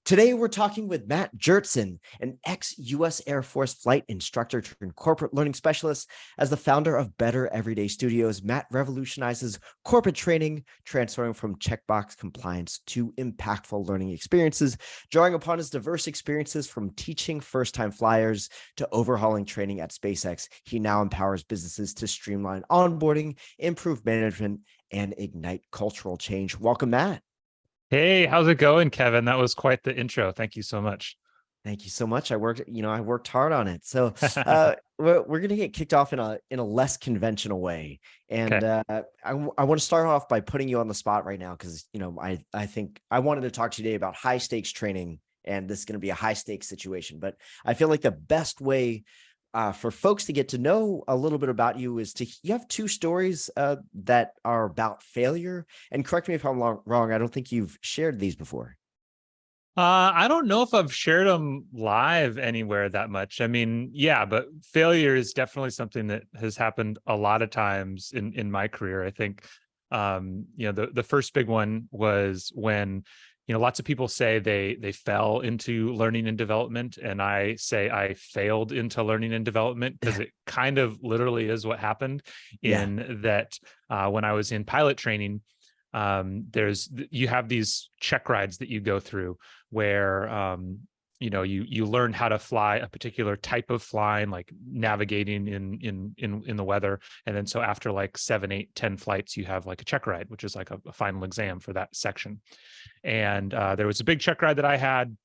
Today, we're talking with Matt Gjertsen, an ex-U.S. Air Force flight instructor turned corporate learning specialist. As the founder of Better Everyday Studios, Matt revolutionizes corporate training, transferring from checkbox compliance to impactful learning experiences, drawing upon his diverse experiences from teaching first-time flyers to overhauling training at SpaceX. He now empowers businesses to streamline onboarding, improve management, and ignite cultural change. Welcome, Matt. Hey, how's it going, Kevin? That was quite the intro. Thank you so much. Thank you so much. I worked hard on it. So we're going to get kicked off in a less conventional way. And Okay. I want to start off by putting you on the spot right now, because, I think I wanted to talk today about high stakes training, and this is going to be a high stakes situation. But I feel like the best way for folks to get to know a little bit about you is you have two stories that are about failure. And correct me if I'm wrong. I don't think you've shared these before. I don't know if I've shared them live anywhere that much. I mean, yeah, but failure is definitely something that has happened a lot of times in my career. I think, the first big one was when, lots of people say they fell into learning and development, and I say I failed into learning and development, because it kind of literally is what happened. Yeah. In that, when I was in pilot training, you have these check rides that you go through where you learn how to fly a particular type of flying, like navigating in the weather. And then so after like 7, 8, 10 flights, you have like a check ride, which is like a final exam for that section. And there was a big check ride that I had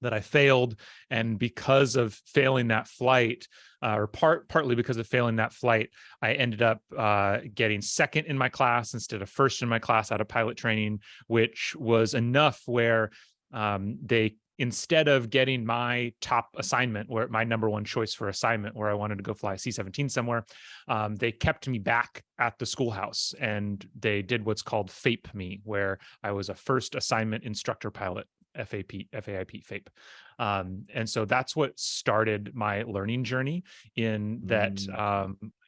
that I failed. And because of failing that flight, partly because of failing that flight, I ended up getting second in my class instead of first in my class out of pilot training, which was enough where they, instead of getting my top assignment, where my number one choice for assignment, where I wanted to go fly a C-17 somewhere, they kept me back at the schoolhouse, and they did what's called FAPE me, where I was a first assignment instructor pilot. FAIP. And so that's what started my learning journey, in that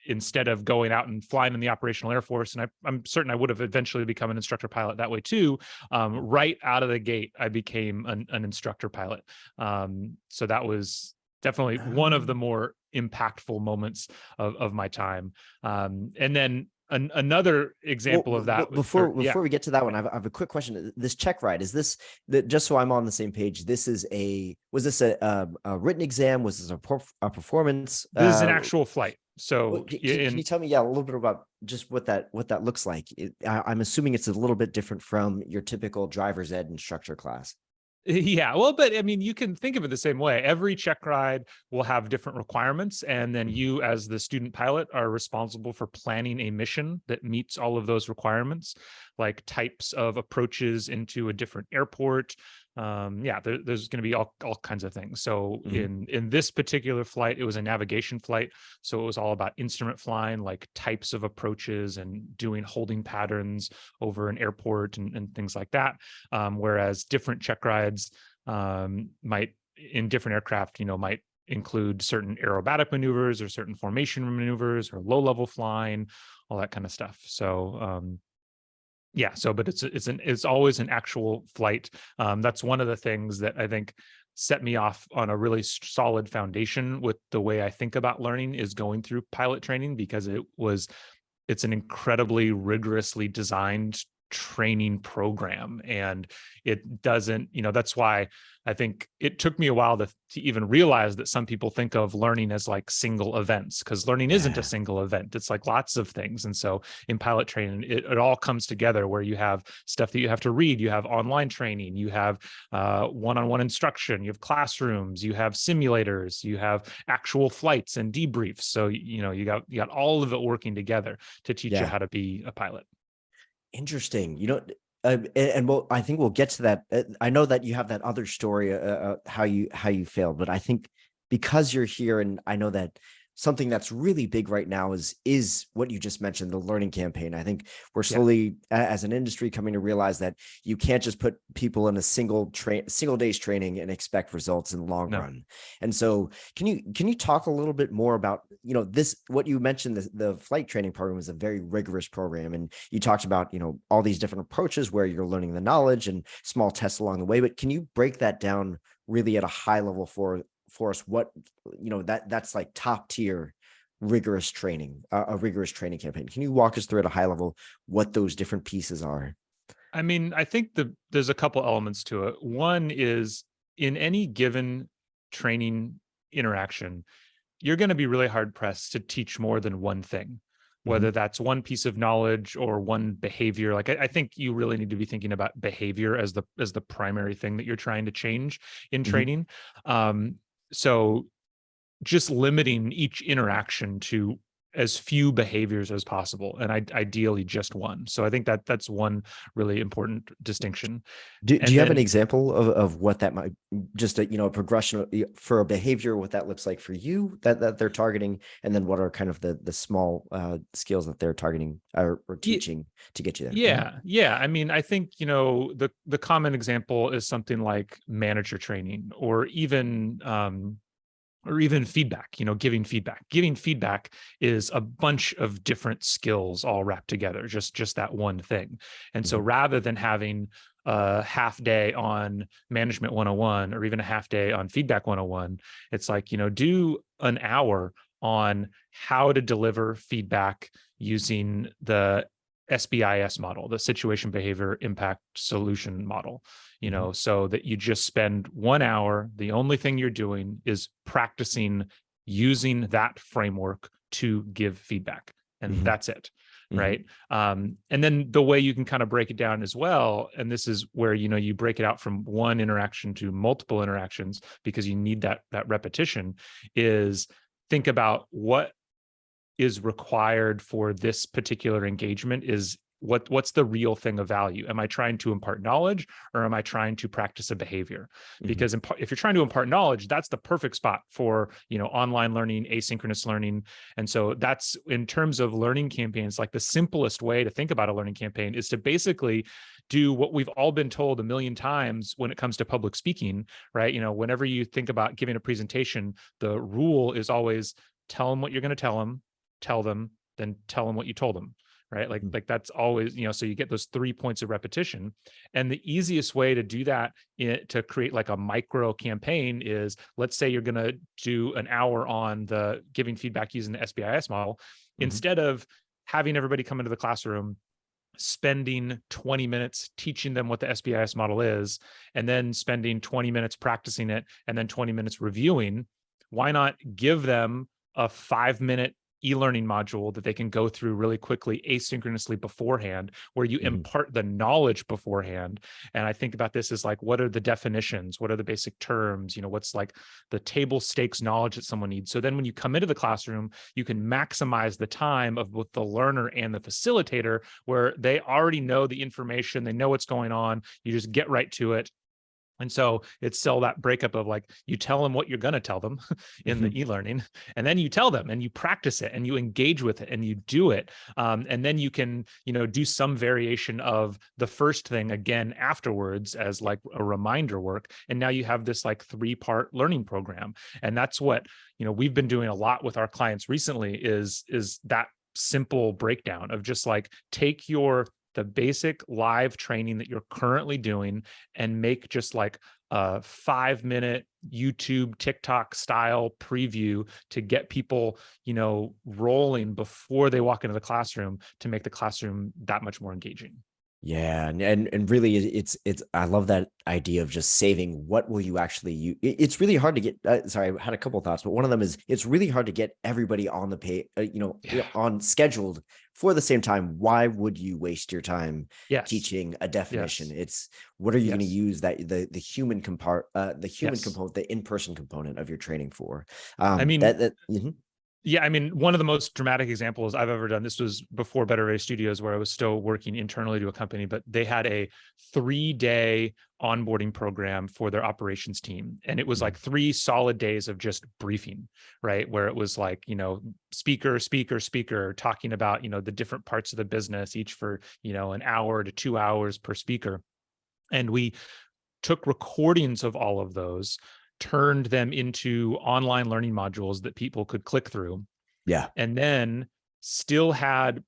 instead of going out and flying in the operational Air Force, and I'm certain I would have eventually become an instructor pilot that way too, right out of the gate, I became an instructor pilot. So that was definitely one of the more impactful moments of my time. And then another example of that. Before we get to that one, I have a quick question. This check ride, is this just so I'm on the same page? Was this a written exam? Was this a performance? This is an actual flight. So can you tell me, a little bit about just what that looks like? I'm assuming it's a little bit different from your typical driver's ed instructor class. Yeah, well, but I mean, you can think of it the same way. Every check ride will have different requirements, and then you, as the student pilot, are responsible for planning a mission that meets all of those requirements, like types of approaches into a different airport. There's going to be all kinds of things. So in this particular flight, it was a navigation flight. So it was all about instrument flying, like types of approaches and doing holding patterns over an airport and things like that. Whereas different check rides might, in different aircraft, might include certain aerobatic maneuvers or certain formation maneuvers or low-level flying, all that kind of stuff. So but it's always an actual flight. That's one of the things that I think set me off on a really solid foundation with the way I think about learning, is going through pilot training, because it's an incredibly rigorously designed training program, and it doesn't, that's why I think it took me a while to even realize that some people think of learning as like single events, because learning isn't a single event. It's like lots of things. And so in pilot training, it all comes together, where you have stuff that you have to read, you have online training, you have one-on-one instruction, you have classrooms, you have simulators, you have actual flights and debriefs. So you got all of it working together to teach you how to be a pilot. Interesting. I think we'll get to that. I know that you have that other story, how you failed, but I think because you're here, and I know that something that's really big right now is what you just mentioned, the learning campaign. I think we're Yeah. slowly, as an industry, coming to realize that you can't just put people in a single day's training and expect results in the long No. run. And so, can you talk a little bit more about, this, what you mentioned, the flight training program is a very rigorous program, and you talked about, all these different approaches where you're learning the knowledge and small tests along the way. But can you break that down really at a high level for us? What, that's like top tier rigorous training, a rigorous training campaign. Can you walk us through at a high level what those different pieces are? I mean, I think there's a couple elements to it. One is, in any given training interaction, you're going to be really hard pressed to teach more than one thing, whether Mhm. that's one piece of knowledge or one behavior. Like, I think you really need to be thinking about behavior as the primary thing that you're trying to change in Mhm. training. So just limiting each interaction to as few behaviors as possible, and ideally just one. So I think that's one really important distinction. Do And you have an then, example of what that might, just a, a progression for a behavior, what that looks like for you that they're targeting, and then what are kind of the small skills that they're targeting or teaching to get you there? Mhm. yeah. I mean, I think, the common example is something like manager training, or even feedback. Giving feedback is a bunch of different skills all wrapped together, just that one thing. And so Mhm. rather than having a half day on management 101 or even a half day on feedback 101, it's like, do an hour on how to deliver feedback using the SBIS model, the situation behavior impact solution model, Mhm. so that you just spend 1 hour. The only thing you're doing is practicing using that framework to give feedback. And Mhm. that's it. Mhm. Right. And then the way you can kind of break it down as well, and this is where, you break it out from one interaction to multiple interactions, because you need that repetition, is think about what is required for this particular engagement. Is what's the real thing of value? Am I trying to impart knowledge, or am I trying to practice a behavior? Mhm. Because if you're trying to impart knowledge, that's the perfect spot for, online learning, asynchronous learning. And so that's, in terms of learning campaigns, like the simplest way to think about a learning campaign is to basically do what we've all been told a million times when it comes to public speaking, right? Whenever you think about giving a presentation, the rule is always tell them what you're going to tell them, then tell them what you told them, right? Like, Mhm. that's always, so you get those 3 points of repetition. And the easiest way to do that, to create like a micro campaign, is, let's say you're going to do an hour on the giving feedback using the SBIS model. Mhm. Instead of having everybody come into the classroom, spending 20 minutes teaching them what the SBIS model is, and then spending 20 minutes practicing it, and then 20 minutes reviewing, why not give them a 5-minute e-learning module that they can go through really quickly asynchronously beforehand, where you Mhm. impart the knowledge beforehand? And I think about this as like, what are the definitions? What are the basic terms? What's like the table stakes knowledge that someone needs? So then when you come into the classroom, you can maximize the time of both the learner and the facilitator, where they already know the information, they know what's going on. You just get right to it. And so it's still that breakup of like, you tell them what you're going to tell them in Mhm. the e-learning, and then you tell them and you practice it and you engage with it and you do it. And then you can, do some variation of the first thing again afterwards as like a reminder work. And now you have this like 3-part learning program. And that's what, we've been doing a lot with our clients recently, is that simple breakdown of just like, take the basic live training that you're currently doing and make just like a 5-minute YouTube, TikTok style preview to get people, rolling before they walk into the classroom, to make the classroom that much more engaging. Yeah, and really, it's I love that idea of just saving what will you actually use. It's really hard to get. Sorry, I had a couple of thoughts, but one of them is it's really hard to get everybody on the pay, Yeah. on scheduled for the same time. Why would you waste your time Yes. teaching a definition? Yes. It's what are you going to Yes. use the human the human Yes. component, the in-person component of your training for? I mean, That mhm. Yeah, I mean, one of the most dramatic examples I've ever done, this was before Better Ray Studios, where I was still working internally to a company, but they had a 3-day onboarding program for their operations team. And it was like 3 solid days of just briefing, right? Where it was like, speaker, speaker, speaker, talking about, the different parts of the business, each for, an hour to 2 hours per speaker. And we took recordings of all of those, turned them into online learning modules that people could click through, Yeah. and then still had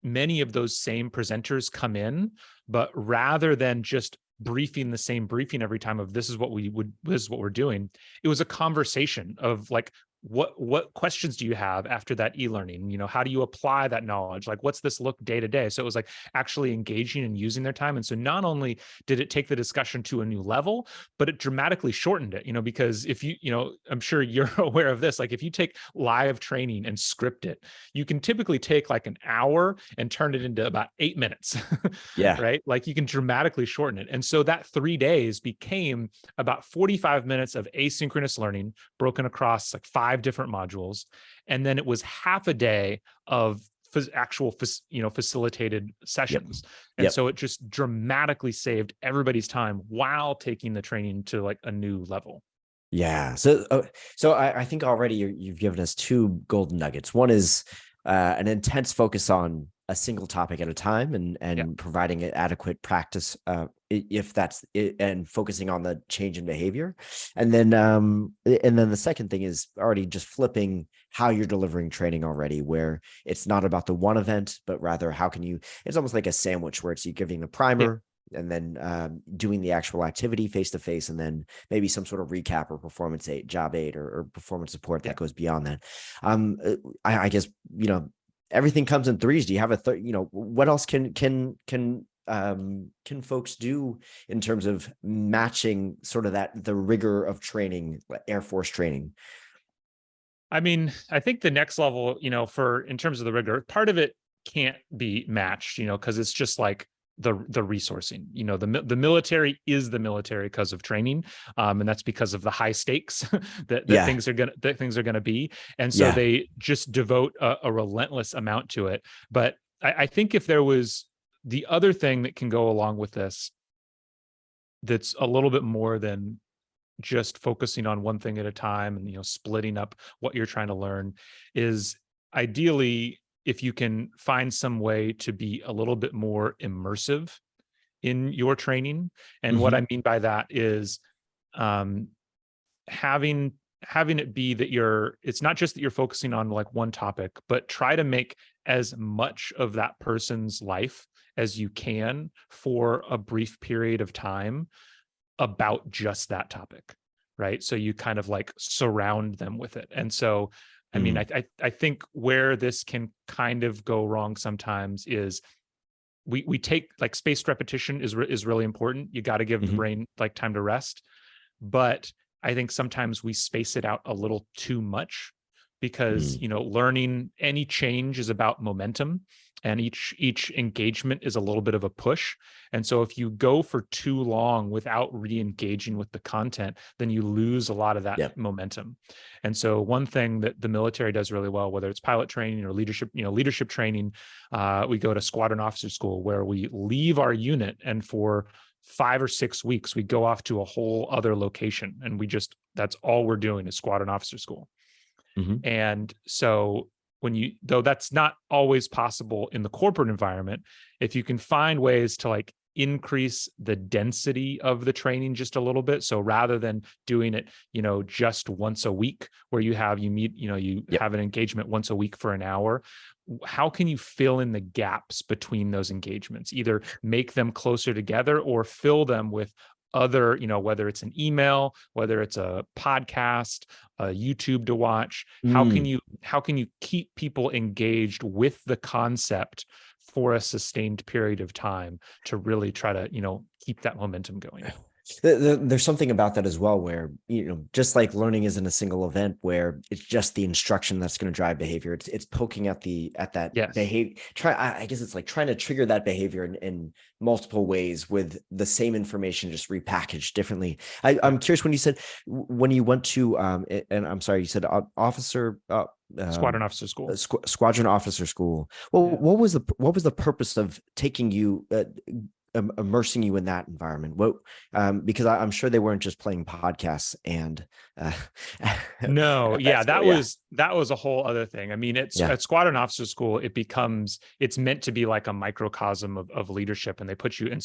many of those same presenters come in, but rather than just briefing the same briefing every time of this is what we're doing, it was a conversation of like, what questions do you have after that e-learning? How do you apply that knowledge? Like, what's this look day to day? So it was like actually engaging and using their time. And so not only did it take the discussion to a new level, but it dramatically shortened it, because if I'm sure you're aware of this, like if you take live training and script it, you can typically take like an hour and turn it into about 8 minutes, Yeah. right? Like you can dramatically shorten it. And so that 3 days became about 45 minutes of asynchronous learning broken across like 5 different modules. And then it was half a day of actual facilitated sessions. And so it just dramatically saved everybody's time while taking the training to like a new level. Yeah. So I think already you've given us 2 golden nuggets. One is an intense focus on a single topic at a time, and providing an adequate practice if that's it, and focusing on the change in behavior. And then the second thing is already just flipping how you're delivering training already, where it's not about the one event, but rather how can you, it's almost like a sandwich where it's you giving the primer, and then doing the actual activity face to face, and then maybe some sort of recap or performance aid, job aid, or performance support that goes beyond that. I guess everything comes in threes. Do you have a what else can folks do in terms of matching sort of the rigor of training, Air Force training? I mean, I think the next level, in terms of the rigor, part of it can't be matched, because it's just like the resourcing. The military is the military because of training, and that's because of the high stakes that things are gonna be, and so they just devote a relentless amount to it. But I think if there was the other thing that can go along with this, that's a little bit more than just focusing on one thing at a time and splitting up what you're trying to learn, is ideally if you can find some way to be a little bit more immersive in your training. And what I mean by that is having it be that it's not just that you're focusing on like one topic, but try to make as much of that person's life as you can for a brief period of time about just that topic, right? So you kind of like surround them with it. And so, I mean, I think where this can kind of go wrong sometimes is we take like spaced repetition is really important. You got to give the brain like time to rest. But I think sometimes we space it out a little too much, because learning, any change is about momentum, and each engagement is a little bit of a push. And so if you go for too long without re-engaging with the content, then you lose a lot of that momentum. And so one thing that the military does really well, whether it's pilot training or leadership training, we go to squadron officer school, where we leave our unit, and for 5 or 6 weeks we go off to a whole other location, and that's all we're doing is squadron officer school. And so though that's not always possible in the corporate environment, if you can find ways to like increase the density of the training just a little bit. So rather than doing it, just once a week, where you have an engagement once a week for an hour, how can you fill in the gaps between those engagements? Either make them closer together or fill them with other, whether it's an email, whether it's a podcast, a YouTube to watch. How can you keep people engaged with the concept for a sustained period of time to really try to, keep that momentum going? There's something about that as well, where, just like learning isn't a single event where it's just the instruction that's going to drive behavior. It's poking at that Yes. behavior. I guess it's like trying to trigger that behavior in multiple ways with the same information, just repackaged differently. I'm curious, when you said, when you went to, and I'm sorry, you said officer, Squadron officer school. squadron officer school. Well, Yeah. what was the purpose of taking you, immersing you in that environment? What, because I'm sure they weren't just playing podcasts and uh, No, that yeah, school. Yeah, that was a whole other thing. I mean, it's yeah. at squadron officer school, it's meant to be like a microcosm of leadership. And they put you in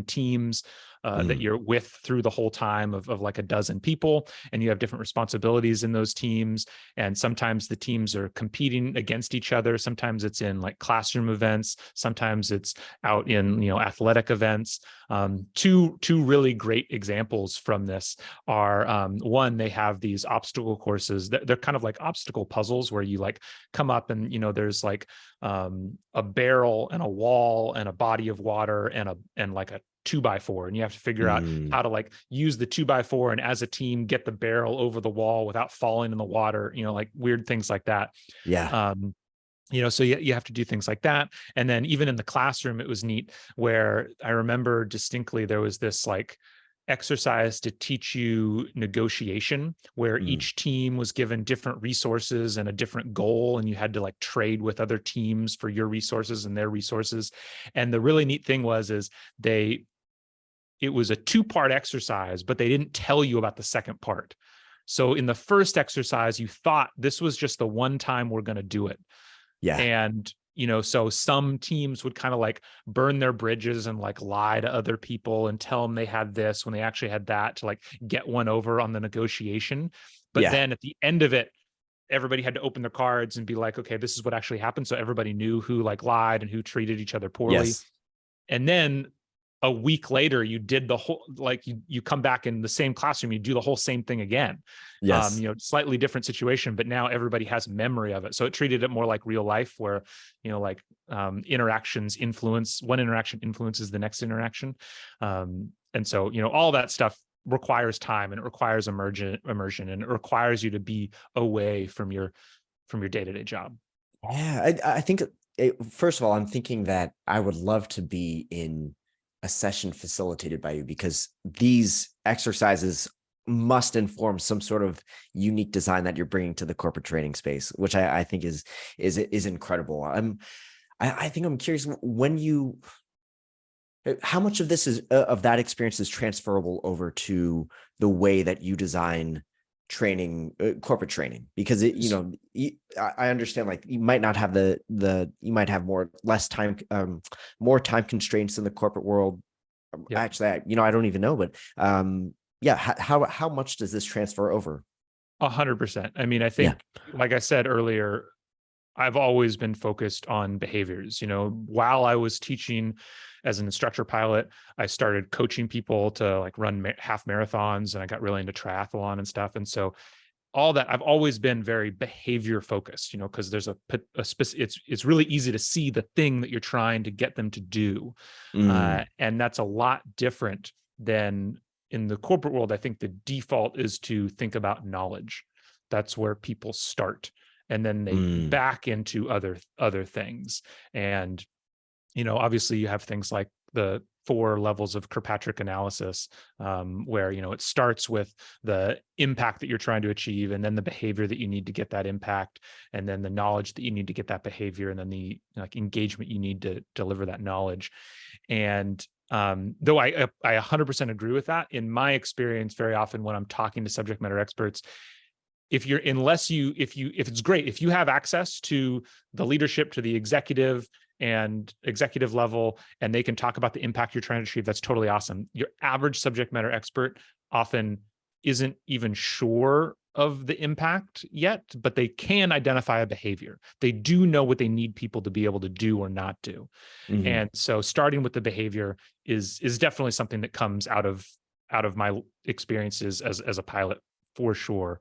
teams that Mm, you're with through the whole time of like a dozen people, and you have different responsibilities in those teams. And sometimes the teams are competing against each other. Sometimes it's in like classroom events. Sometimes it's out in, athletic events. Two really great examples from this are, one, they have these obstacle courses that they're kind of like obstacle puzzles where you like come up and, there's like a barrel and a wall and a body of water and like a 2x4, and you have to figure out mm, how to like use the 2x4 and as a team get the barrel over the wall without falling in the water, like weird things like that. yeah, um so you have to do things like that. And then even in the classroom, it was neat, where I remember distinctly there was this like exercise to teach you negotiation, where mm, each team was given different resources and a different goal, and you had to like trade with other teams for your resources and their resources. And the really neat thing is it was a 2-part exercise, but they didn't tell you about the second part. So in the first exercise, you thought this was just the one time we're going to do it. yeah, And, so some teams would kind of like burn their bridges and like lie to other people and tell them they had this when they actually had that, to like get one over on the negotiation. But yeah, then at the end of it, everybody had to open their cards and be like, okay, this is what actually happened. So everybody knew who like lied and who treated each other poorly. yes, And then a week later, you did the whole, like you come back in the same classroom, you do the whole same thing again. yes, Slightly different situation, but now everybody has memory of it. So it treated it more like real life, where, interactions influence, one interaction influences the next interaction. And so, all that stuff requires time, and it requires immersion, and it requires you to be away from your day-to-day job. yeah. I think, first of all, I'm thinking that I would love to be in a session facilitated by you, because these exercises must inform some sort of unique design that you're bringing to the corporate training space, which I think is incredible. I think I'm curious, how much of this is, of that experience is transferable over to the way that you design training, corporate training, because I understand, like, you might not have you might have less time, more time constraints in the corporate world. Yep. Actually, I don't even know, but yeah, how much does this transfer over? 100%. I mean, I Yeah. think, like I said earlier, I've always been focused on behaviors. While I was teaching as an instructor pilot, I started coaching people to like run half marathons, and I got really into triathlon and stuff. And so all that, I've always been very behavior focused, because there's it's really easy to see the thing that you're trying to get them to do. Mm, And that's a lot different than in the corporate world. I think the default is to think about knowledge. That's where people start, and then they mm, back into other things. And obviously you have things like the 4 levels of Kirkpatrick analysis, where it starts with the impact that you're trying to achieve, and then the behavior that you need to get that impact, and then the knowledge that you need to get that behavior, and then the like engagement you need to deliver that knowledge. And though I 100% agree with that, in my experience, very often when I'm talking to subject matter experts, if it's great if you have access to the leadership, to the executive and executive level, and they can talk about the impact you're trying to achieve, that's totally awesome. Your average subject matter expert often isn't even sure of the impact yet, but they can identify a behavior. They do know what they need people to be able to do or not do. mhm. And so starting with the behavior is definitely something that comes out of my experiences as a pilot, for sure.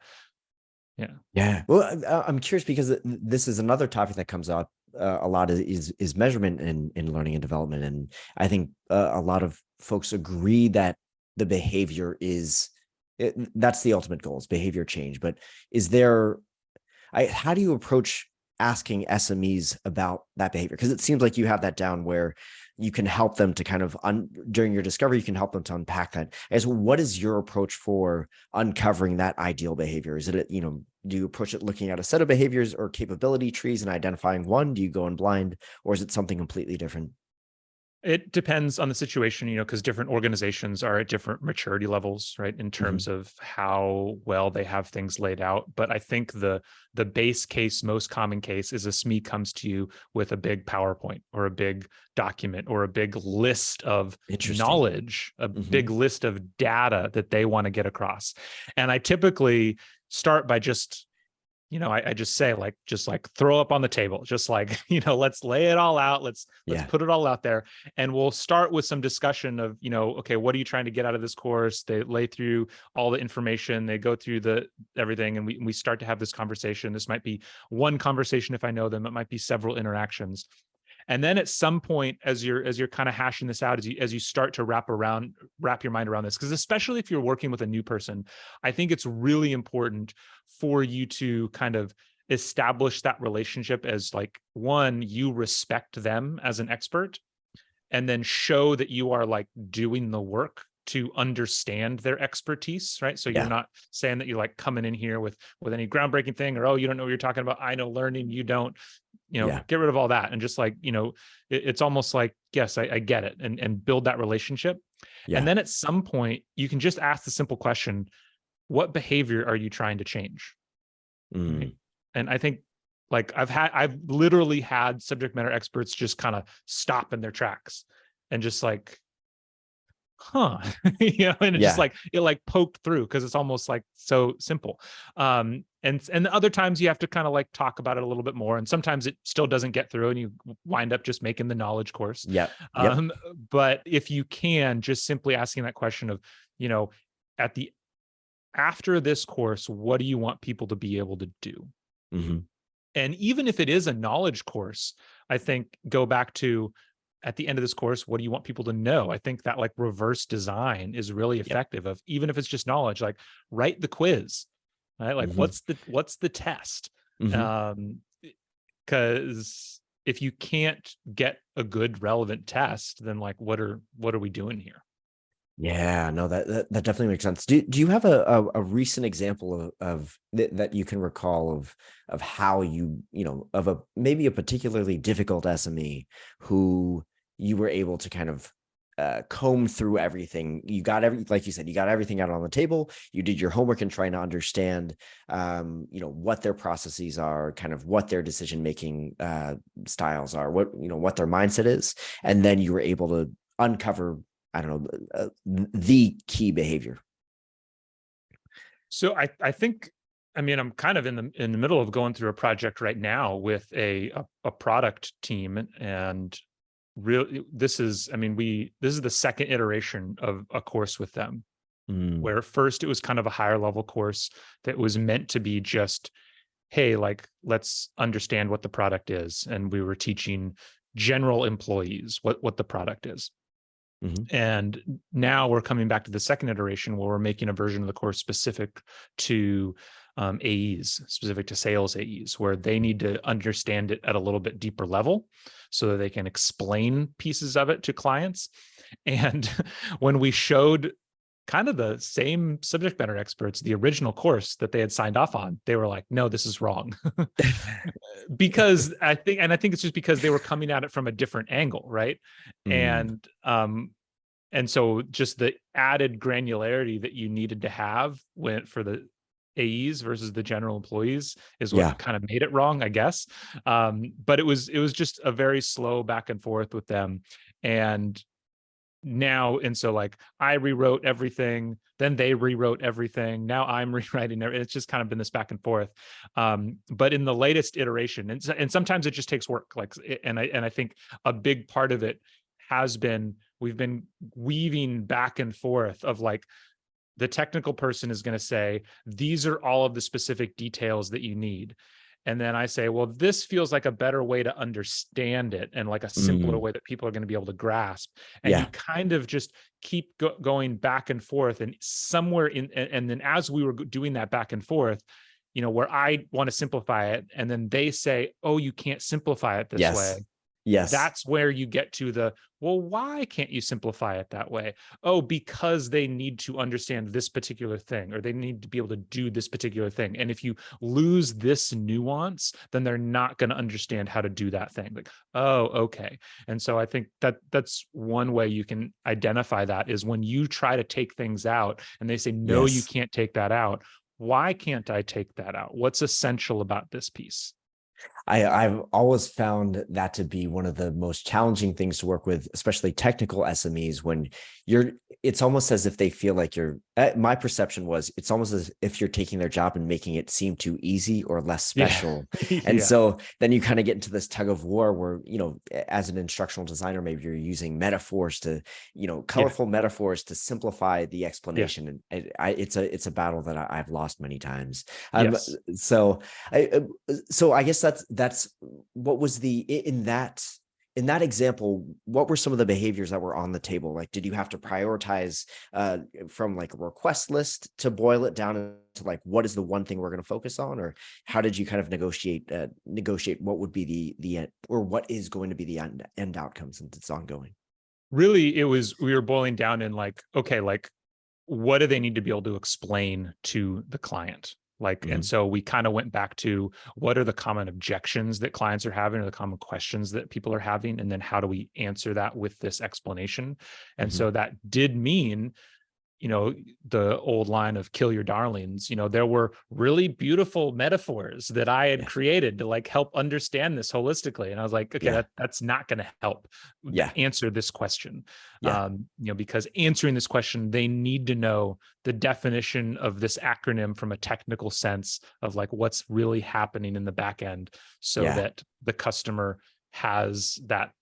Yeah. Yeah. Well, I'm curious, because this is another topic that comes up a lot is measurement in learning and development, and I think a lot of folks agree that the behavior that's the ultimate goal, is behavior change. But is there, how do you approach asking SMEs about that behavior? Because it seems like you have that down, where you can help them to kind of during your discovery, you can help them to unpack that. As what is your approach for uncovering that ideal behavior? Is it, do you approach it looking at a set of behaviors or capability trees and identifying one? Do you go in blind, or is it something completely different? It depends on the situation, because different organizations are at different maturity levels, right, in terms of how well they have things laid out. But I think the base case, most common case, is a SME comes to you with a big PowerPoint or a big document or a big list of knowledge, a big list of data that they want to get across. And I typically start by just, I just say, just throw up on the table, just let's lay it all out. Let's put it all out there. And we'll start with some discussion of, okay, what are you trying to get out of this course? They lay through all the information, they go through everything, and we start to have this conversation. This might be one conversation if I know them, it might be several interactions. And then at some point, as you're kind of hashing this out, as you start to wrap your mind around this, because especially if you're working with a new person, I think it's really important for you to kind of establish that relationship as one, you respect them as an expert, and then show that you are doing the work to understand their expertise, right? So you're not saying that you're coming in here with any groundbreaking thing, or, oh, you don't know what you're talking about, I know learning, you don't. Get rid of all that and just it's almost like, yes, I get it, and build that relationship. And then at some point you can just ask the simple question, what behavior are you trying to change? Right? And I think I've literally had subject matter experts just kind of stop in their tracks and just and it just it poked through, because it's almost so simple. And other times you have to kind of talk about it a little bit more, and sometimes it still doesn't get through and you wind up just making the knowledge course. But if you can, just simply asking that question of, after this course, what do you want people to be able to do? And even if it is a knowledge course, I think go back to, at the end of this course, what do you want people to know? I think that reverse design is really effective. Of, even if it's just knowledge, write the quiz, right? What's the test? Because if you can't get a good relevant test, then what are we doing here? Yeah, no, that definitely makes sense. Do you have a recent example of that you can recall of how of maybe a particularly difficult SME who you were able to kind of comb through everything? You got like you said, you got everything out on the table. You did your homework and trying to understand, what their processes are, kind of what their decision-making styles are, what their mindset is. And then you were able to uncover, I don't know, the key behavior. So I think, I'm kind of in the middle of going through a project right now with a product team, and this is the second iteration of a course with them, where first it was kind of a higher level course that was meant to be just, hey, let's understand what the product is, and we were teaching general employees what the product is. And now we're coming back to the second iteration, where we're making a version of the course specific to AEs, specific to sales AEs, where they need to understand it at a little bit deeper level so that they can explain pieces of it to clients. And when we showed kind of the same subject matter experts the original course that they had signed off on, they were like, no, this is wrong. Because I think it's just because they were coming at it from a different angle, right? And so just the added granularity that you needed to have for the AEs versus the general employees is what kind of made it wrong, I guess. But it was just a very slow back and forth with them. And so I rewrote everything, then they rewrote everything, now I'm rewriting it. It's just kind of been this back and forth. But in the latest iteration, and sometimes it just takes work, and I think a big part of it has been, we've been weaving back and forth of the technical person is going to say, these are all of the specific details that you need. And then I say, well, this feels like a better way to understand it and like a simpler Mm, way that people are going to be able to grasp. And you yeah. kind of just keep going back and forth. And somewhere and then as we were doing that back and forth, where I want to simplify it, and then they say, oh, you can't simplify it this way. Yes. Yes. That's where you get to well, why can't you simplify it that way? Oh, because they need to understand this particular thing, or they need to be able to do this particular thing. And if you lose this nuance, then they're not going to understand how to do that thing. Like, oh, okay. And so I think that's one way you can identify that, is when you try to take things out and they say, no, you Yes. can't take that out. Why can't I take that out? What's essential about this piece? I've always found that to be one of the most challenging things to work with, especially technical SMEs, when it's almost as if they feel like my perception was, it's almost as if you're taking their job and making it seem too easy or less special. Yeah. And Yeah. so then you kind of get into this tug of war where, as an instructional designer, maybe you're using metaphors to, colorful metaphors to simplify the explanation. And it's a battle that I've lost many times. Yes. So I guess that's what was in that example, what were some of the behaviors that were on the table? Like, did you have to prioritize from like a request list to boil it down to like, what is the one thing we're going to focus on? Or how did you kind of negotiate what would be the end, or what is going to be the end outcome since it's ongoing? Really, we were boiling down in like, okay, like, what do they need to be able to explain to the client? Like, and so we kind of went back to, what are the common objections that clients are having, or the common questions that people are having? And then how do we answer that with this explanation? And so that did mean, the old line of kill your darlings, there were really beautiful metaphors that I had created to like help understand this holistically. And I was like, okay, that's not going to help answer this question. Because answering this question, they need to know the definition of this acronym from a technical sense of like what's really happening in the back end, so that the customer has that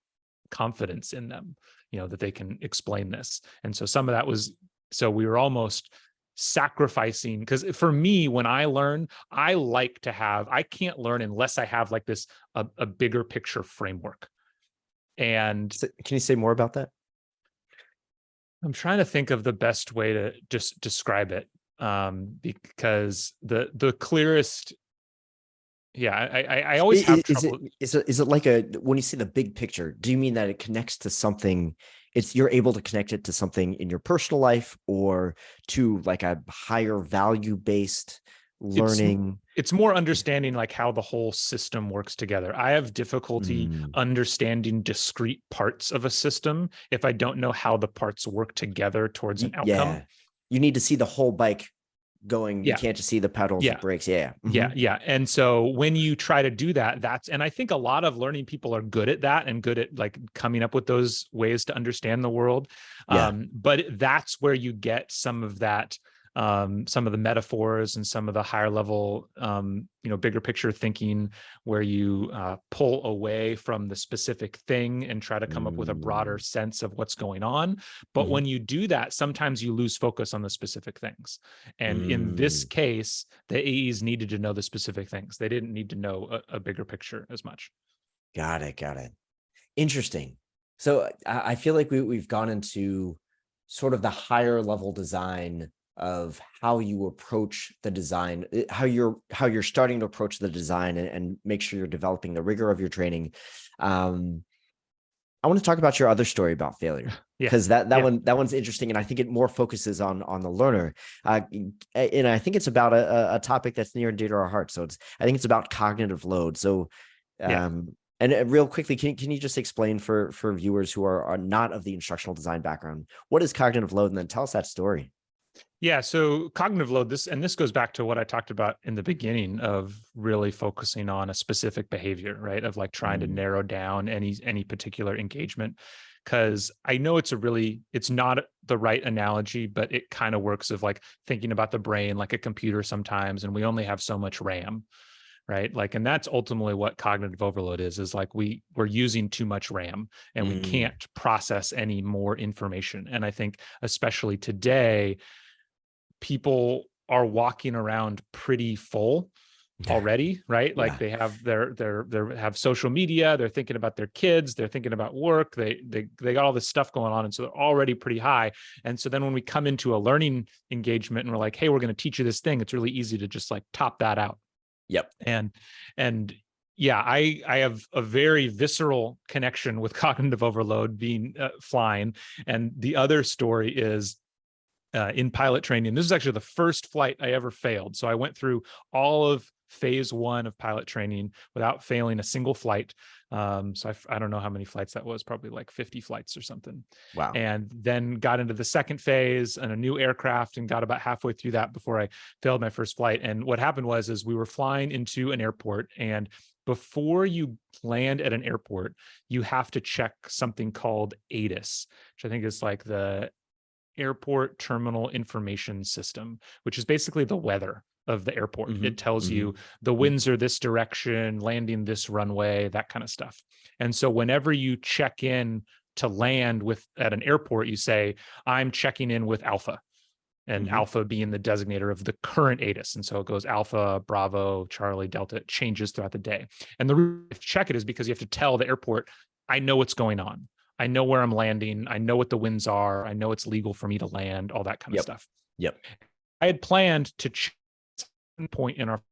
confidence in them, that they can explain this. And so some of that was, so we were almost sacrificing, because for me, when I learn, I can't learn unless I have like this, a bigger picture framework. And So, can you say more about that? I'm trying to think of the best way to just describe it. Because the clearest, I always have trouble. Is it like when you say the big picture, do you mean that it connects to something? You're able to connect it to something in your personal life, or to like a higher value based learning? It's more understanding like how the whole system works together. I have difficulty understanding discrete parts of a system if I don't know how the parts work together towards an outcome. Yeah, you need to see the whole bike going. You Yeah. can't just see the pedals, the brakes. Yeah. Yeah. And so when you try to do that, and I think a lot of learning people are good at that and good at like coming up with those ways to understand the world. But that's where you get some of that, some of the metaphors and some of the higher level, bigger picture thinking, where you pull away from the specific thing and try to come up with a broader sense of what's going on. But when you do that, sometimes you lose focus on the specific things. And in this case, the AEs needed to know the specific things. They didn't need to know a bigger picture as much. Got it. Interesting. So I feel like we've gone into sort of the higher level design of how you approach the design, how you're starting to approach the design, and make sure you're developing the rigor of your training. I want to talk about your other story about failure, because that one's interesting, and I think it more focuses on the learner. And I think it's about a topic that's near and dear to our hearts. So I think it's about cognitive load. So and real quickly, can you just explain for viewers who are not of the instructional design background, what is cognitive load, and then tell us that story? Yeah. So cognitive load, this goes back to what I talked about in the beginning of really focusing on a specific behavior, right? Of like trying to narrow down any particular engagement. Because I know it's not the right analogy, but it kind of works, of like thinking about the brain like a computer sometimes, and we only have so much RAM, right? Like, and that's ultimately what cognitive overload is like we're using too much RAM, and we can't process any more information. And I think especially today, people are walking around pretty full, already, right? Like Yeah. they have they have social media, they're thinking about their kids, they're thinking about work, they got all this stuff going on, and so they're already pretty high. And so then when we come into a learning engagement and we're like, hey, we're going to teach you this thing, it's really easy to just like top that out. Yep. And yeah, I have a very visceral connection with cognitive overload being flying. And the other story is in pilot training. This is actually the first flight I ever failed. So I went through all of phase 1 of pilot training without failing a single flight. So I don't know how many flights that was, probably like 50 flights or something. Wow. And then got into the second phase and a new aircraft and got about halfway through that before I failed my first flight. And what happened is we were flying into an airport, and before you land at an airport, you have to check something called ATIS, which I think is like the Airport Terminal Information System, which is basically the weather of the airport. It tells you the winds are this direction, landing this runway, that kind of stuff. And so whenever you check in to land at an airport, you say, I'm checking in with Alpha, and Alpha being the designator of the current ATIS. And so it goes Alpha, Bravo, Charlie, Delta. It changes throughout the day. And the reason to check it is because you have to tell the airport, I know what's going on. I know where I'm landing. I know what the winds are. I know it's legal for me to land, all that kind of stuff. Yep. I had planned to check point in our,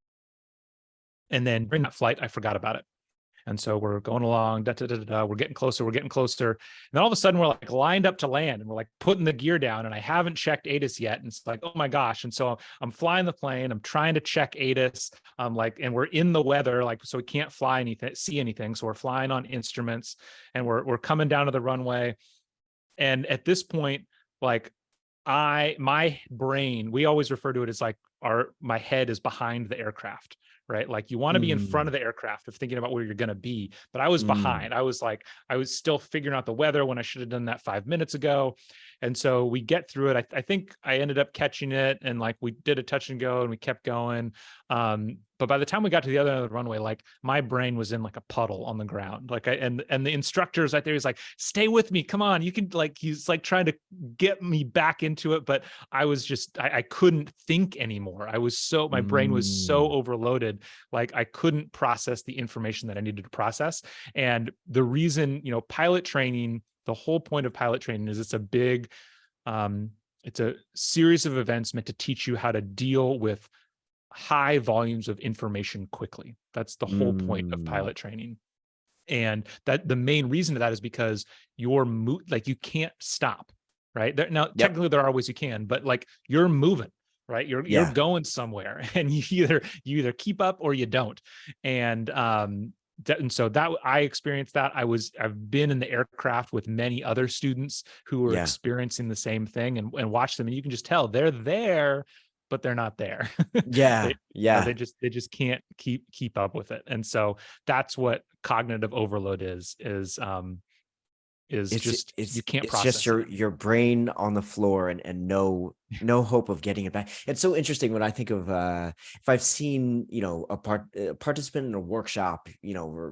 and then during that flight, I forgot about it. And so we're going along, we're getting closer, And then all of a sudden we're like lined up to land, and we're like putting the gear down, and I haven't checked ATIS yet. And it's like, oh my gosh. And so I'm flying the plane, I'm trying to check ATIS. And we're in the weather, like, so we can't see anything. So we're flying on instruments, and we're coming down to the runway. And at this point, like my brain, we always refer to it as like my head is behind the aircraft, right? Like you want to be in front of the aircraft of thinking about where you're going to be, but I was behind. I was still figuring out the weather when I should have done that 5 minutes ago. And so we get through it. I think I ended up catching it, and like we did a touch and go, and we kept going. But by the time we got to the other end of the runway, like my brain was in like a puddle on the ground. Like and the instructor's right there. He's like, stay with me. Come on. You can, like, he's like trying to get me back into it. But I was just, I couldn't think anymore. My brain was so overloaded. Like I couldn't process the information that I needed to process. And the reason, pilot training, the whole point of pilot training is it's a series of events meant to teach you how to deal with high volumes of information quickly. That's the whole point of pilot training. And that the main reason to that is because you can't stop, right? Technically there are ways you can, but like you're moving, right? You're going somewhere, and you either keep up or you don't. And so that I experienced that. I've been in the aircraft with many other students who were experiencing the same thing, and watch them, and you can just tell they're there, but they're not there. They just can't keep up with it. And so that's what cognitive overload is you can't process. It's just your brain on the floor, and no hope of getting it back. It's so interesting when I think of if I've seen a participant in a workshop,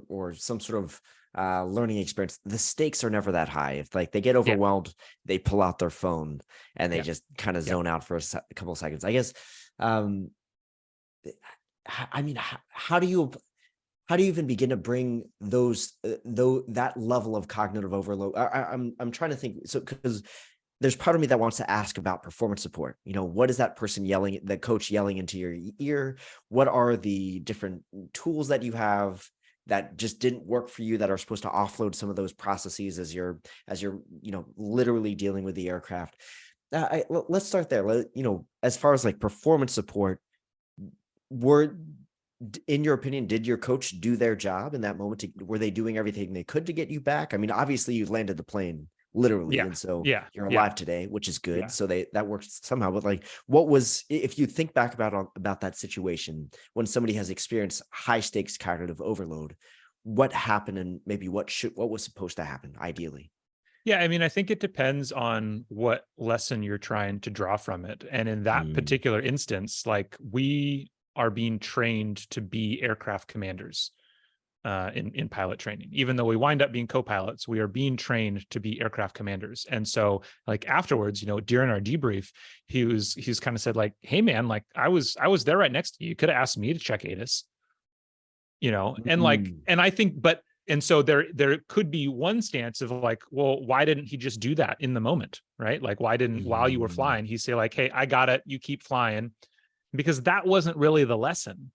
or some sort of learning experience, the stakes are never that high. If like they get overwhelmed, they pull out their phone and they just kind of zone out for a couple of seconds, I guess. I mean, how do you even begin to bring that level of cognitive overload? I'm trying to think. So, because there's part of me that wants to ask about performance support. What is that person yelling, the coach yelling into your ear? What are the different tools that you have that just didn't work for you, that are supposed to offload some of those processes as you're literally dealing with the aircraft? Let's start there. As far as like performance support, in your opinion, did your coach do their job in that moment? Were they doing everything they could to get you back? I mean, obviously you landed the plane literally, and so you're alive today, which is good. So that works somehow. But like, what was, if you think back about that situation when somebody has experienced high stakes cognitive overload, what happened, and maybe what was supposed to happen ideally? Yeah, I mean, I think it depends on what lesson you're trying to draw from it. And in that particular instance, like we are being trained to be aircraft commanders. in pilot training. Even though we wind up being co-pilots, we are being trained to be aircraft commanders. And so like afterwards, during our debrief, he's kind of said like, hey man, like I was there right next to you. You could have asked me to check ATIS, and like, Mm. and I think, and so there could be one stance of like, well, why didn't he just do that in the moment? Right? Like, why didn't, while you were Mm. flying, he say like, hey, I got it, you keep flying, because that wasn't really the lesson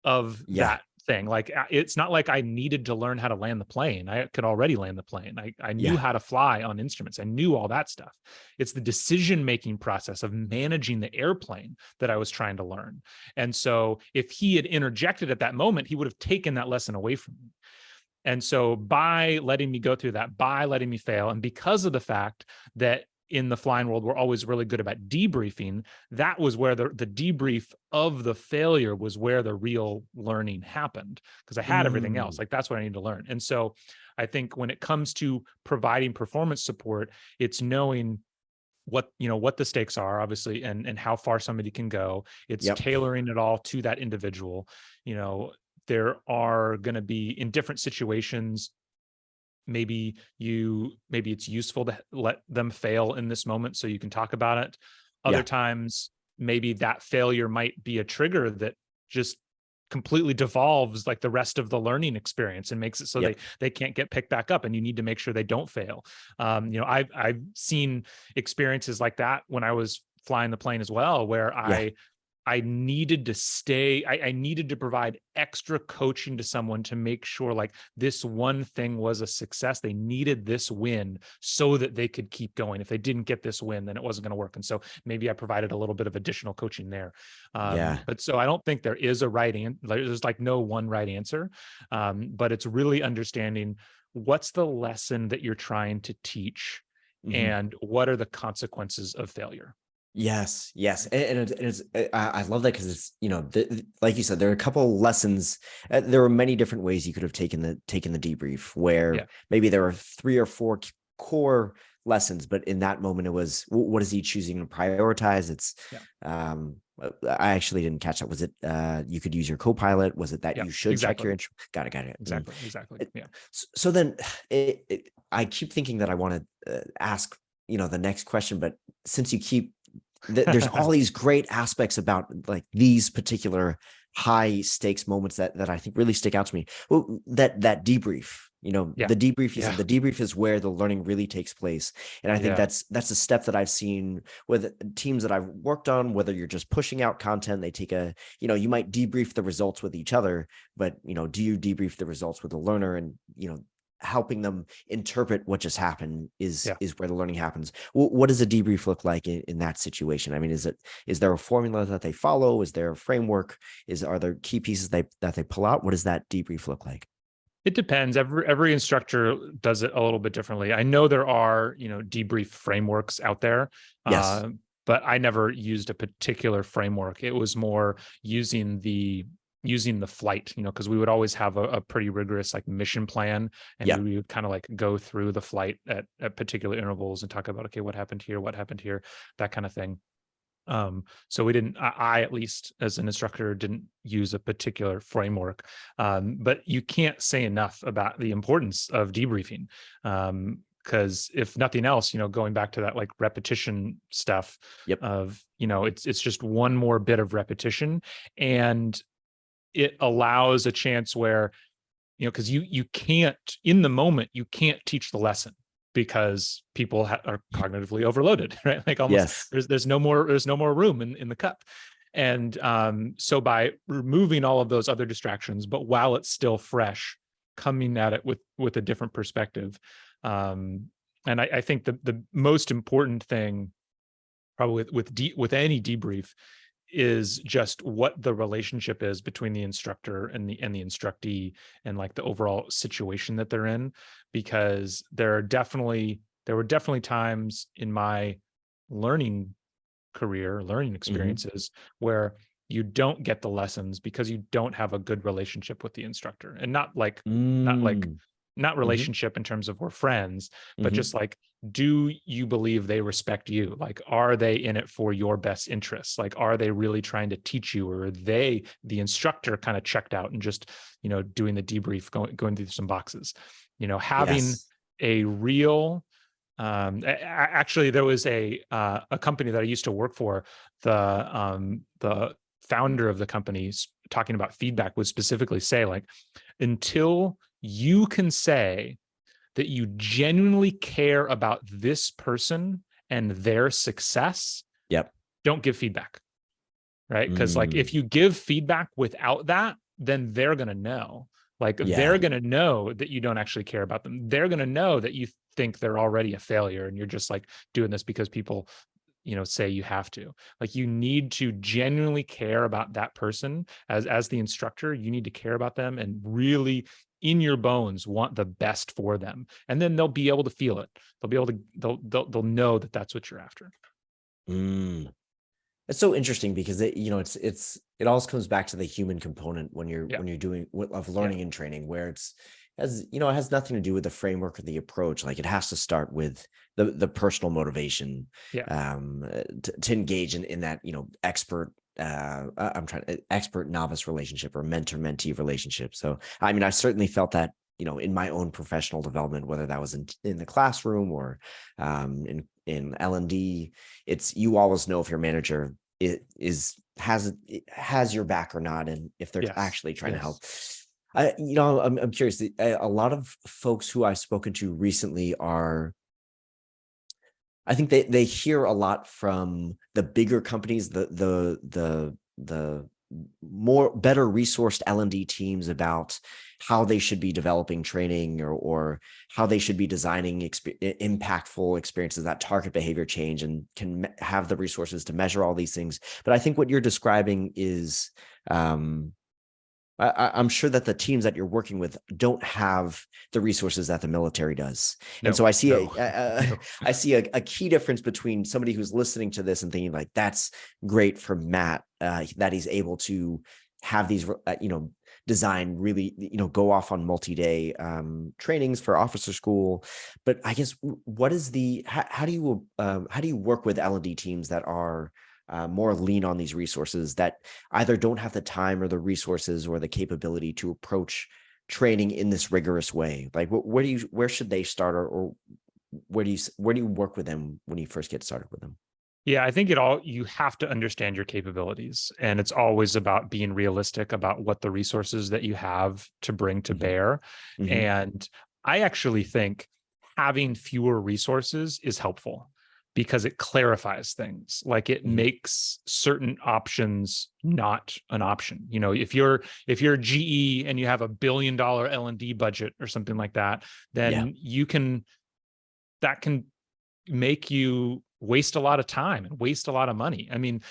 of Yeah. that thing. Like, it's not like I needed to learn how to land the plane. I could already land the plane. I knew Yeah. how to fly on instruments. I knew all that stuff. It's the decision-making process of managing the airplane that I was trying to learn. And so if he had interjected at that moment, he would have taken that lesson away from me. And so by letting me go through that, by letting me fail, and because of the fact that in the flying world, we're always really good about debriefing, that was where the debrief of the failure was where the real learning happened, because I had everything else. Mm. Like, that's what I need to learn. And so I think when it comes to providing performance support, it's knowing what the stakes are, obviously, and how far somebody can go. It's Yep. tailoring it all to that individual. There are going to be, in different situations, maybe it's useful to let them fail in this moment so you can talk about it. Other Yeah. times, maybe that failure might be a trigger that just completely devolves like the rest of the learning experience and makes it so Yep. they can't get picked back up, and you need to make sure they don't fail. I've seen experiences like that when I was flying the plane as well, where Yeah. I needed to stay, I needed to provide extra coaching to someone to make sure like this one thing was a success. They needed this win so that they could keep going. If they didn't get this win, then it wasn't going to work. And so maybe I provided a little bit of additional coaching there. Yeah. But so I don't think there is a right answer. There's like no one right answer. But it's really understanding what's the lesson that you're trying to teach, Mhm. and what are the consequences of failure. Yes, yes, I love that, because it's, like you said, there are a couple lessons. There were many different ways you could have taken the debrief, where Yeah. maybe there were 3 or 4 core lessons, but in that moment, it was, what is he choosing to prioritize? It's, Yeah. I actually didn't catch that. Was it you could use your co-pilot? Was it that Yeah. you should check Exactly. your intro? Got it. Exactly. Yeah. So then, I keep thinking that I want to ask, the next question, but since you keep there's all these great aspects about like these particular high stakes moments that I think really stick out to me. Well, that debrief, Yeah. the debrief, you Yeah. said the debrief is where the learning really takes place. And I think Yeah. that's a step that I've seen with teams that I've worked on, whether you're just pushing out content, they take you might debrief the results with each other, but do you debrief the results with the learner? And helping them interpret what just happened is Yeah. where the learning happens. What does a debrief look like in that situation? I mean, is there a formula that they follow? Is there a framework? Are there key pieces that they pull out? What does that debrief look like? It depends. Every instructor does it a little bit differently. I know there are, debrief frameworks out there, Yes. but I never used a particular framework. It was more using the flight, because we would always have a pretty rigorous like mission plan, and Yeah. we would kind of like go through the flight at particular intervals and talk about, okay, what happened here, that kind of thing. So we didn't, I at least as an instructor didn't use a particular framework. But you can't say enough about the importance of debriefing. Because if nothing else, going back to that like repetition stuff Yep. of, it's just one more bit of repetition, and it allows a chance where, because you can't, in the moment, you can't teach the lesson because people are cognitively overloaded, right? Like almost Yes. there's no more room in the cup. And so by removing all of those other distractions, but while it's still fresh, coming at it with a different perspective. And I think the most important thing probably with any debrief is just what the relationship is between the instructor and the instructee, and like the overall situation that they're in. Because there were definitely times in my learning Hmm. experiences where you don't get the lessons because you don't have a good relationship with the instructor. And not like Mm. not Hmm. relationship in terms of we're friends, but Hmm. just like do you believe they respect you? Like, are they in it for your best interests? Like, are they really trying to teach you, or are they, the instructor, kind of checked out and just, doing the debrief, going through some boxes? Having Yes. a real, actually, there was a company that I used to work for. The founder of the company, talking about feedback, would specifically say, like, until you can say that you genuinely care about this person and their success, Yep. don't give feedback, right? Because, like, Mm, if you give feedback without that, then they're going to know. Like, they're yeah. going to know that you don't actually care about them. They're going to know that you think they're already a failure and you're just, like, doing this because people, say you have to. Like, you need to genuinely care about that person. As the instructor, you need to care about them and really, in your bones, want the best for them. And then they'll be able to feel it. They'll be able to, they'll know that that's what you're after. Mm. It's so interesting because it always comes back to the human component when you're Yeah. doing of Yeah. learning and training, where it has nothing to do with the framework or the approach. Like, it has to start with the personal motivation, Yeah. to engage in that expert novice relationship or mentor mentee relationship. So I mean, I certainly felt that in my own professional development, whether that was in the classroom or in L&D. It's, you always know if your manager has your back or not, and if they're Yes. actually trying to help. Yes. I'm curious. A lot of folks who I've spoken to recently I think they hear a lot from the bigger companies, the more better resourced L&D teams, about how they should be developing training, or how they should be designing impactful experiences that target behavior change and can have the resources to measure all these things. But I think what you're describing is, I'm sure that the teams that you're working with don't have the resources that the military does. And No, so I see no, no. I see a key difference between somebody who's listening to this and thinking, like, that's great for Matt, that he's able to have these, design really, go off on multi-day trainings for officer school. But I guess, what is how do you work with L&D teams that are more lean on these resources, that either don't have the time or the resources or the capability to approach training in this rigorous way? Like, where should they start, or where do you work with them when you first get started with them? Yeah, I think you have to understand your capabilities, and it's always about being realistic about what the resources that you have to bring to Hmm. bear. Hmm. And I actually think having fewer resources is helpful because it clarifies things. Like, it Hmm. makes certain options not an option. If you're GE and you have $1 billion L&D budget or something like that, Yeah. then that can make you waste a lot of time and waste a lot of money. I mean,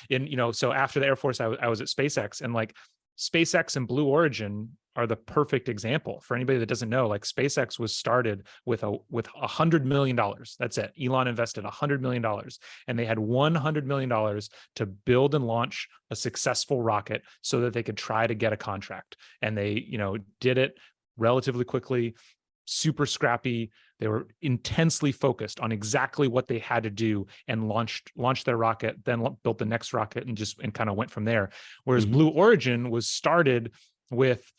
so after the Air Force, I was at SpaceX, and, like, SpaceX and Blue Origin are the perfect example for anybody that doesn't know. Like, SpaceX was started with $100 million. That's it. Elon invested $100 million, and they had $100 million to build and launch a successful rocket so that they could try to get a contract. And they, did it relatively quickly, super scrappy. They were intensely focused on exactly what they had to do, and launched their rocket, then built the next rocket, and kind of went from there. Whereas Hmm. Blue Origin was started with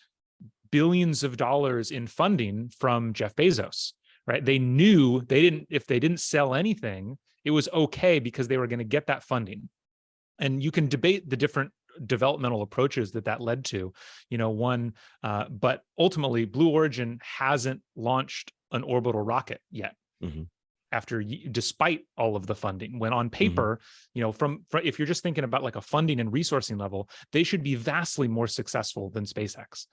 billions of dollars in funding from Jeff Bezos, right? They knew if they didn't sell anything, it was okay because they were going to get that funding. And you can debate the different developmental approaches that led to, but ultimately Blue Origin hasn't launched an orbital rocket yet, Hmm. despite all of the funding. When on Hmm. paper, from if you're just thinking about, like, a funding and resourcing level, they should be vastly more successful than SpaceX.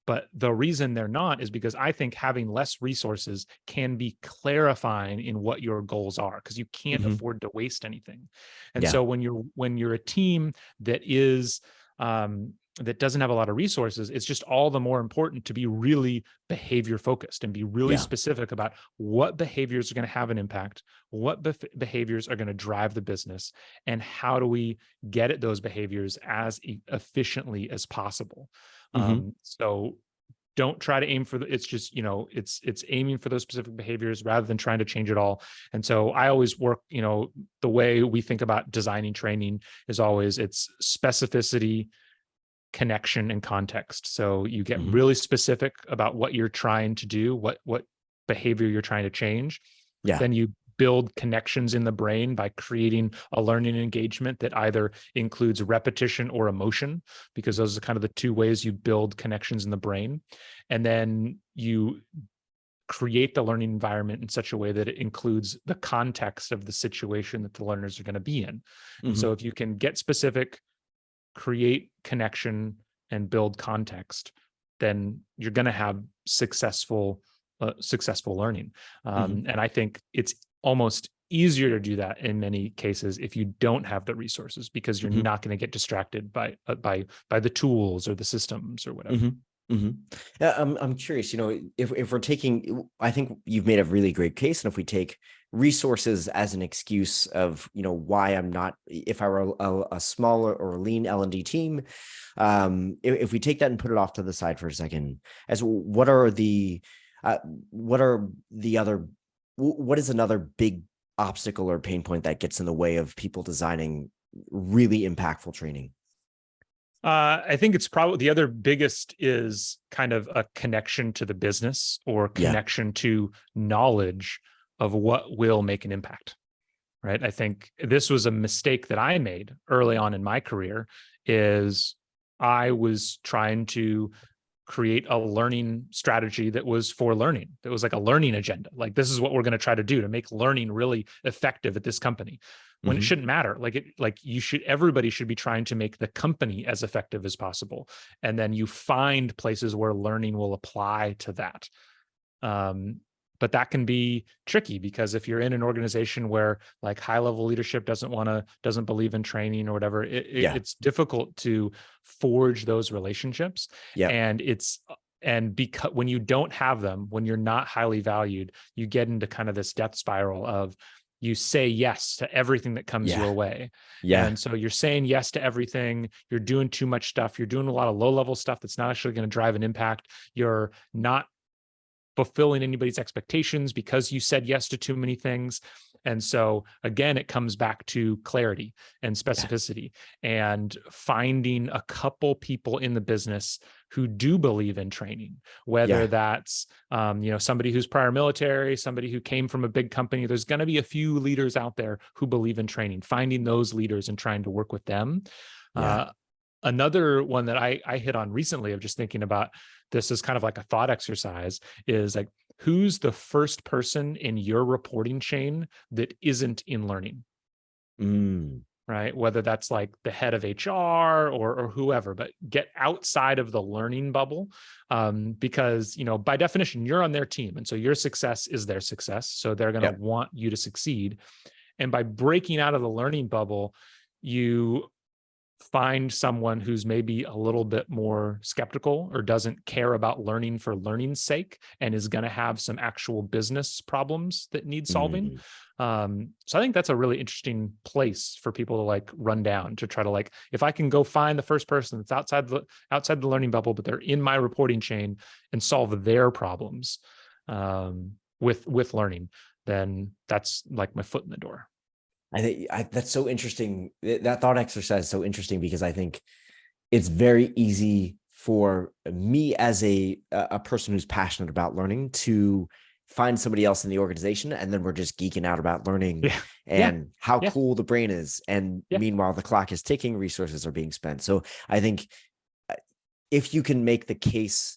But the reason they're not is because I think having less resources can be clarifying in what your goals are, because you can't Hmm. afford to waste anything. And Yeah. so when you're a team that is that doesn't have a lot of resources, it's just all the more important to be really behavior focused and be really Yeah. specific about what behaviors are going to have an impact, what behaviors are going to drive the business, and how do we get at those behaviors as efficiently as possible. Hmm. So don't try to aim for it's just, it's aiming for those specific behaviors rather than trying to change it all. And so I always work, the way we think about designing training is always it's specificity, connection, and context. So you get really specific about what you're trying to do, what behavior you're trying to change. Yeah. Then you build connections in the brain by creating a learning engagement that either includes repetition or emotion, because those are kind of the two ways you build connections in the brain. And then you create the learning environment in such a way that it includes the context of the situation that the learners are going to be in. And so if you can get specific, create connection, and build context, then you're going to have successful learning. And I think it's almost easier to do that in many cases if you don't have the resources, because you're not going to get distracted by the tools or the systems or whatever. Yeah, I'm curious, if we're taking, I think you've made a really great case. And if we take resources as an excuse of, why I'm not, if I were a smaller or lean L&D team, if we take that and put it off to the side for a second, as what is another big obstacle or pain point that gets in the way of people designing really impactful training? I think it's probably the other biggest is kind of a connection to the business or connection to knowledge of what will make an impact, right? I think this was a mistake that I made early on in my career. Is I was trying to create a learning strategy that was for learning. That was like a learning agenda. Like, this is what we're going to try to do to make learning really effective at this company. When it shouldn't matter. Everybody should be trying to make the company as effective as possible. And then you find places where learning will apply to that. But that can be tricky, because if you're in an organization where like high level leadership doesn't believe in training or whatever, it's difficult to forge those relationships. And because when you don't have them, when you're not highly valued, you get into kind of this death spiral of, you say yes to everything that comes your way. And so you're saying yes to everything. You're doing too much stuff. You're doing a lot of low level stuff that's not actually going to drive an impact. You're not fulfilling anybody's expectations because you said yes to too many things. And so again, it comes back to clarity and specificity and finding a couple people in the business who do believe in training, whether that's, somebody who's prior military, somebody who came from a big company. There's going to be a few leaders out there who believe in training, finding those leaders and trying to work with them. Another one that I hit on recently of just thinking about this is kind of like a thought exercise is like, who's the first person in your reporting chain that isn't in learning? Right? Whether that's like the head of HR or whoever, but get outside of the learning bubble, because, by definition, you're on their team. And so your success is their success. So they're going to want you to succeed. And by breaking out of the learning bubble, you find someone who's maybe a little bit more skeptical or doesn't care about learning for learning's sake and is going to have some actual business problems that need solving. So I think that's a really interesting place for people to like run down, to try to like, if I can go find the first person that's outside the learning bubble, but they're in my reporting chain and solve their problems with learning, then that's like my foot in the door. I think that's so interesting. That thought exercise is so interesting, because I think it's very easy for me as a person who's passionate about learning to find somebody else in the organization, and then we're just geeking out about learning and how cool the brain is. And meanwhile, the clock is ticking, resources are being spent. So I think if you can make the case,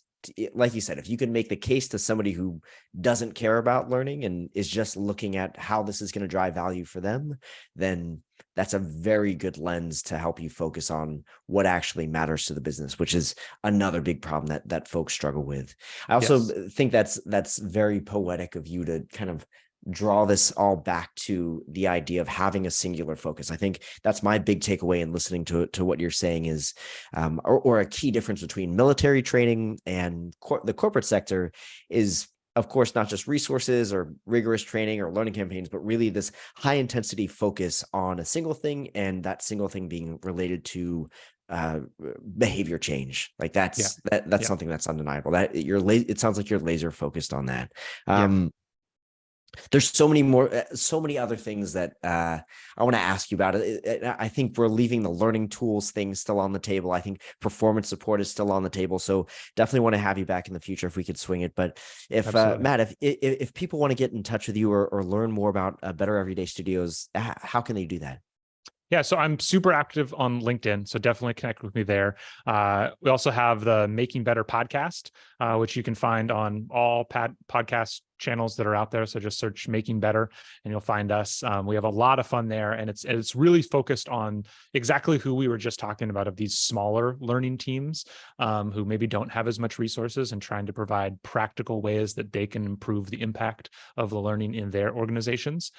like you said, if you can make the case to somebody who doesn't care about learning and is just looking at how this is going to drive value for them, then that's a very good lens to help you focus on what actually matters to the business, which is another big problem that folks struggle with. I also think that's very poetic of you to kind of draw this all back to the idea of having a singular focus. I think that's my big takeaway in listening to what you're saying is, or a key difference between military training and the corporate sector is of course, not just resources or rigorous training or learning campaigns, but really this high intensity focus on a single thing, and that single thing being related to behavior change. Like Yeah. that's Yeah. something that's undeniable. That it sounds like you're laser focused on that. Yeah. There's so many other things that I want to ask you about. I think we're leaving the learning tools thing still on the table. I think performance support is still on the table. So definitely want to have you back in the future if we could swing it. But if Matt, if people want to get in touch with you or learn more about Better Everyday Studios, how can they do that? Yeah, so I'm super active on LinkedIn, so definitely connect with me there. We also have the Making Better podcast, which you can find on all podcast channels that are out there. So just search Making Better and you'll find us. We have a lot of fun there, and it's really focused on exactly who we were just talking about, of these smaller learning teams who maybe don't have as much resources, and trying to provide practical ways that they can improve the impact of the learning in their organizations.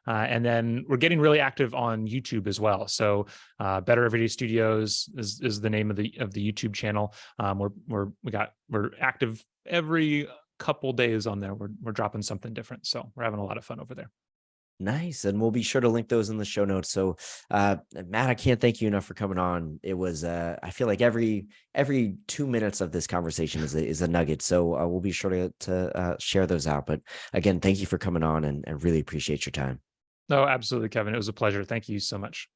And then we're getting really active on YouTube as well. So Better Everyday Studios is the name of the YouTube channel. We're active every couple days on there. We're dropping something different. So we're having a lot of fun over there. Nice. And we'll be sure to link those in the show notes. So Matt, I can't thank you enough for coming on. It was I feel like every 2 minutes of this conversation is a nugget. So we'll be sure to share those out. But again, thank you for coming on, and really appreciate your time. No, absolutely, Kevin. It was a pleasure. Thank you so much.